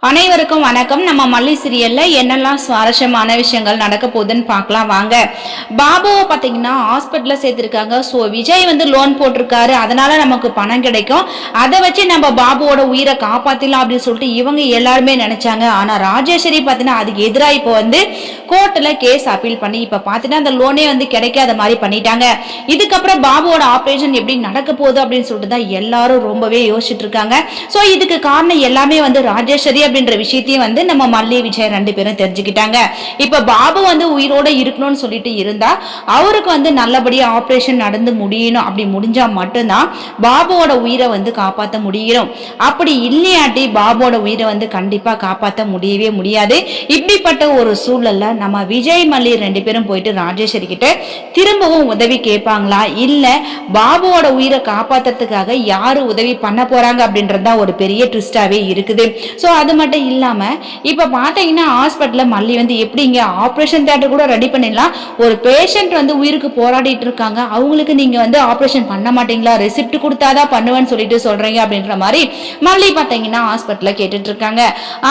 அனைவருக்கும் வணக்கம். நம்ம மல்லி சீரியல்ல என்னெல்லாம் சுவாரஸ்யமான விஷயங்கள் நடக்க போகுதுன்னு பார்க்கலாம் வாங்க. பாபுவை பார்த்தீங்கன்னா ஹாஸ்பிட்டல்ல சேர்த்திருக்காங்க. ஸோ விஜய் லோன் போட்டிருக்காரு, அதனால நமக்கு பணம் கிடைக்கும், அதை வச்சு நம்ம பாபுவோட உயிரை காப்பாத்திடலாம் அப்படின்னு சொல்லிட்டு இவங்க எல்லாருமே நினைச்சாங்க. ஆனா ராஜேஸ்வரி பார்த்தீங்கன்னா அதுக்கு எதிராக இப்போ கோர்ட்டில் கேஸ் அப்பீல் பண்ணி இப்போ பார்த்தீங்கன்னா அந்த லோனே கிடைக்காத மாதிரி பண்ணிட்டாங்க. இதுக்கப்புறம் பாபுவோட ஆப்ரேஷன் எப்படி நடக்க போகுது அப்படின்னு சொல்லிட்டு தான் எல்லாரும் ரொம்பவே யோசிச்சுட்டு இருக்காங்க. ஸோ இதுக்கு காரணம் எல்லாமே ராஜேஸ்வரி அப்படின்ற விஷயத்தையும் நம்ம மல்லி விஜய் ரெண்டு பேரும் தெரிஞ்சுக்கிட்டாங்க. இப்ப பாபு உயிரோட இருக்கணும்னு சொல்லிட்டு இருந்தா அவருக்கு நல்லபடியா ஆபரேஷன் நடந்து முடியணும். அப்படி முடிஞ்சா மட்டும்தான் பாபுவோட உயிரை காப்பாற்ற முடியும். அப்படி இல்லையாட்டி பாபுவோட உயிரை கண்டிப்பா காப்பாற்ற முடியவே முடியாது. இப்படிப்பட்ட ஒரு சூழல்ல நம்ம விஜய் மல்லி ரெண்டு பேரும் போயிட்டு ராஜேஸ்வரி கிட்ட திரும்பவும் உதவி கேட்பாங்களா, இல்ல பாபுவோட உயிரை காப்பாத்துறதுக்காக யாரு உதவி பண்ண போறாங்க அப்படின்றதுதான் ஒரு பெரிய ட்விஸ்டாவே இருக்குது. சோ அது மட்டும் இல்லாம இப்ப பாத்தீங்கன்னா ஹாஸ்பிட்டல்ல மல்லி எப்படிங்க ஆபரேஷன் தியேட்டர் கூட ரெடி பண்ணிடலாம், ஒரு பேஷண்ட் உயிருக்கு போராடிட்டு இருக்காங்க, அவங்களுக்கு நீங்க ஆபரேஷன் பண்ண மாட்டீங்களா, ரெசிப்ட் கொடுத்தாதான் பண்ணுவேன்னு சொல்லிட்டு சொல்றீங்க அப்படின்ற மாதிரி மல்லி பாத்தீங்கன்னா ஹாஸ்பிட்டல்ல கேட்டுட்டு இருக்காங்க.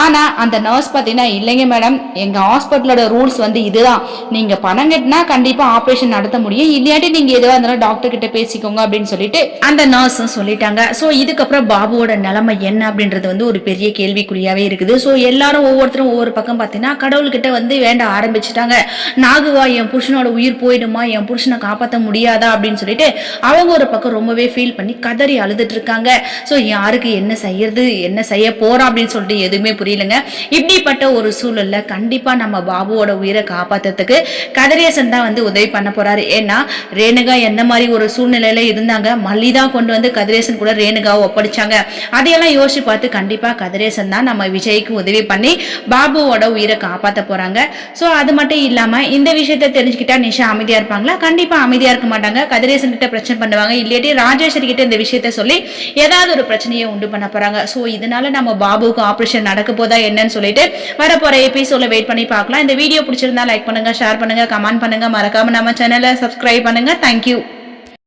ஆனா அந்த நர்ஸ் பாத்தீங்கன்னா இல்லைங்க மேடம், எங்க ஹாஸ்பிட்டலோட ரூல்ஸ் இதுதான், நீங்க பணம் கட்டினா கண்டிப்பா ஆபரேஷன் நடத்த முடியும், இல்லையாட்டி நீங்க எதுவா இருந்தாலும் டாக்டர் கிட்ட பேசிக்கோங்க அப்படின்னு சொல்லிட்டு அந்த நர்ஸ் சொல்லிட்டாங்க. சோ இதுக்கப்புறம் பாபுவோட நிலைமை என்ன அப்படின்றது ஒரு பெரிய கேள்விக்குறியாவே இருக்குது. ஸோ எல்லாரும் ஒவ்வொருத்தரும் ஒவ்வொரு பக்கம் பார்த்தீங்கன்னா கடவுள்கிட்ட வேண்ட ஆரம்பிச்சுட்டாங்க. நாகுவா என் புருஷனோட உயிர் போயிடுமா, என் புருஷனை காப்பாற்ற முடியாதா அப்படின்னு சொல்லிட்டு அவங்க ஒரு பக்கம் ரொம்பவே ஃபீல் பண்ணி கதறி அழுதுட்டு இருக்காங்க. ஸோ யாருக்கு என்ன செய்யறது, என்ன செய்ய போறோம் அப்படின்னு சொல்லிட்டு எதுவுமே புரியலங்க. இப்படிப்பட்ட ஒரு சூழல்ல கண்டிப்பா நம்ம பாபுவோட உயிரை காப்பாத்துறதுக்கு கதிரேசன் தான் உதவி பண்ண போறாரு. ஏன்னா ரேணுகா எந்த மாதிரி ஒரு சூழ்நிலையில இருந்தாங்க, மல்லிதான் கொண்டு கதிரேசன் கூட ரேணுகாவை ஒப்படைச்சாங்க. அதையெல்லாம் யோசிச்சு பார்த்து கண்டிப்பா கதிரேசன் தான் நம்ம விஜய்க்கு உதவி பண்ணி பாபுவோட உயிரை காப்பாற்ற போறாங்க. சோ அது மட்டும் இல்லாம இந்த விஷயத்தை தெரிஞ்சுக்கிட்டா நிஷா அமைதியா இருப்பாங்களா? கண்டிப்பா அமைதியா இருக்க மாட்டாங்க. கதிரேசன் கிட்ட பிரச்சனை பண்ணுவாங்க, இல்லாட்டி ராஜேஸ்வரி கிட்ட இந்த விஷயத்த சொல்லி ஏதாவது ஒரு பிரச்சனையை உண்டு பண்ண போறாங்க. சோ இதனால நம்ம பாபுக்கு ஆபரேஷன் நடக்க போதா என்னன்னு சொல்லிட்டு வரப்போற எபிசோட்ல வெயிட் பண்ணி பார்க்கலாம். இந்த வீடியோ பிடிச்சிருந்தா லைக் பண்ணுங்க, ஷேர் பண்ணுங்க, கமெண்ட் பண்ணுங்க, மறக்காம நம்ம சேனலை சப்ஸ்கிரைப் பண்ணுங்க. தேங்க்யூ.